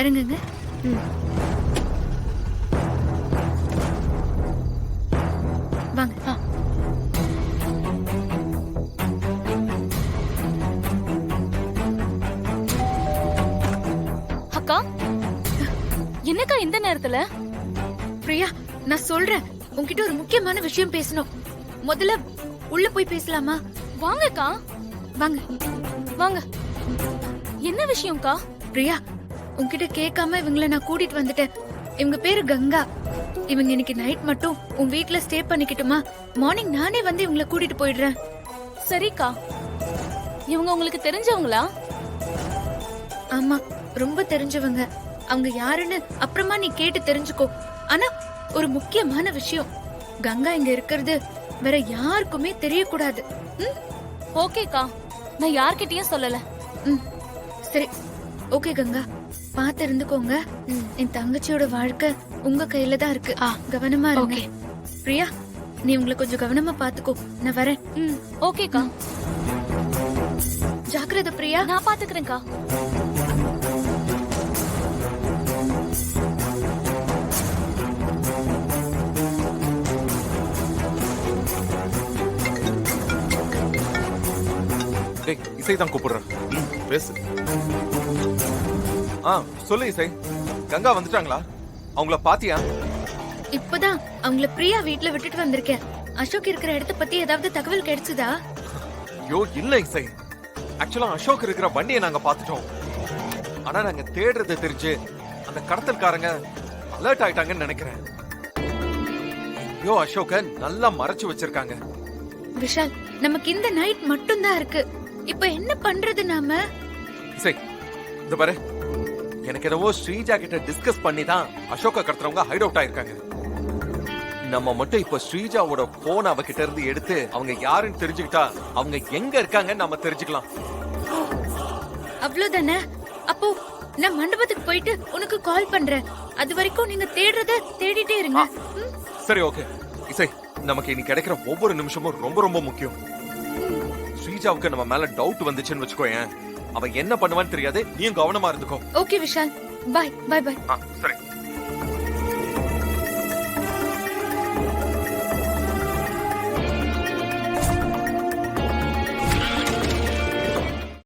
இறங்குங்க. வாங்க. அக்கா, என்னக்கா இந்த நேரத்துல? பிரியா, நான் சொல்றேன், உன்கிட்ட ஒரு முக்கியமான விஷயம் பேசணும். முதல்ல உள்ள போய் பேசலாமா? வாங்கக்கா, வாங்க வாங்க. என்ன விஷயம்க்கா? பிரியா, உன்கிட்ட கேட்காம இவங்கள நான் கூட்டிட்டு வந்துட்டேன். இவங்க பேரு கங்கா. இவங்க இன்னைக்கு நைட் மட்டும் உன் வீட்ல ஸ்டே பண்ணிக்கிட்டுமா? மார்னிங் நானே வந்து இவங்கள கூட்டிட்டு போயிடுறேன். சரிக்கா. இவங்க உங்களுக்கு தெரிஞ்சவங்களா? ஆமா, ரொம்ப தெரிஞ்சவங்க. அவங்க யாருன்னு அப்புறமா நீ கேட்டு தெரிஞ்சுக்கோ. ஆனா ஒரு முக்கியமான விஷயம், கங்கா இங்க இருக்கிறது வேற யாருக்குமே தெரியக்கூடாது. ஓகேக்கா, நான் யார்கிட்டயும் சொல்லல. சரி, ஓகே கங்கா, பாத்து இருந்துக்கோங்க. என் தங்கச்சியோட வாழ்க்கை உங்க கையில தான் இருக்கு. கவனமா இருங்க. பிரியா, நீ உங்களை கொஞ்சம் கவனமா பாத்துக்கோ. நான் வரேன். ஓகேக்கா. ஜாக்கிரதை பிரியா. நான் பாத்துக்கிறேன்க்கா. இசை தான் கூப்பிடுறேன். பேசு. சொல்லு இசை. கங்கா வந்துட்டாங்களா? அவங்கள பாத்தியா? இப்பதான் அவங்கள பிரியா வீட்ல விட்டுட்டு வந்திருக்கேன். அசோக் இருக்கிற இடத்த பத்தி ஏதாவது தகவல் கிடைச்சதா? ஐயோ இல்ல இசை. ஆக்சுவலா அசோக் இருக்கிற வண்டியை நாங்க பாத்துட்டோம். ஆனா நாங்க தேடுறது தெரிஞ்சு அந்த கடத்தல்காரங்க அலர்ட் ஆயிட்டாங்கன்னு நினைக்கிறேன். ஐயோ, அசோக நல்லா மறைச்சு வச்சிருக்காங்க. விஷால், நமக்கு இந்த நைட் மட்டும் தான் இருக்கு. இப்ப என்ன பண்றது நாம? இசை, இந்த பாரு, எனக்கு என்னவோ ஸ்ரீஜா கிட்ட டிஸ்கஸ் பண்ணி தான் அசோக கடத்துறவங்க ஹைட் அவுட் ஆயிருக்காங்க. நம்ம மட்டும் இப்ப ஸ்ரீஜாவோட போன் அவகிட்ட இருந்து எடுத்து அவங்க யாருன்னு தெரிஞ்சுக்கிட்டா அவங்க எங்க இருக்காங்கன்னு நாம தெரிஞ்சுக்கலாம். அவ்வளவுதானே? அப்போ நான் மண்டபத்துக்கு போயிட்டு உனக்கு கால் பண்றேன். அது வரைக்கும் நீங்க தேடுறத தேடிட்டே இருங்க. சரி, ஓகே. இசை, நமக்கு இனி கிடைக்கிற ஒவ்வொரு நிமிஷமும் ரொம்ப ரொம்ப முக்கியம். ஸ்ரீஜாவுக்கு நம்ம மேல டவுட் வந்துச்சுன்னு வச்சுக்கோயேன், அவ என்ன பண்ணுவான்னு தெரியாது. நீயும் கவனமா இருந்துக்கோ. ஓகே விஷால், பாய் பாய் பாய். சரி.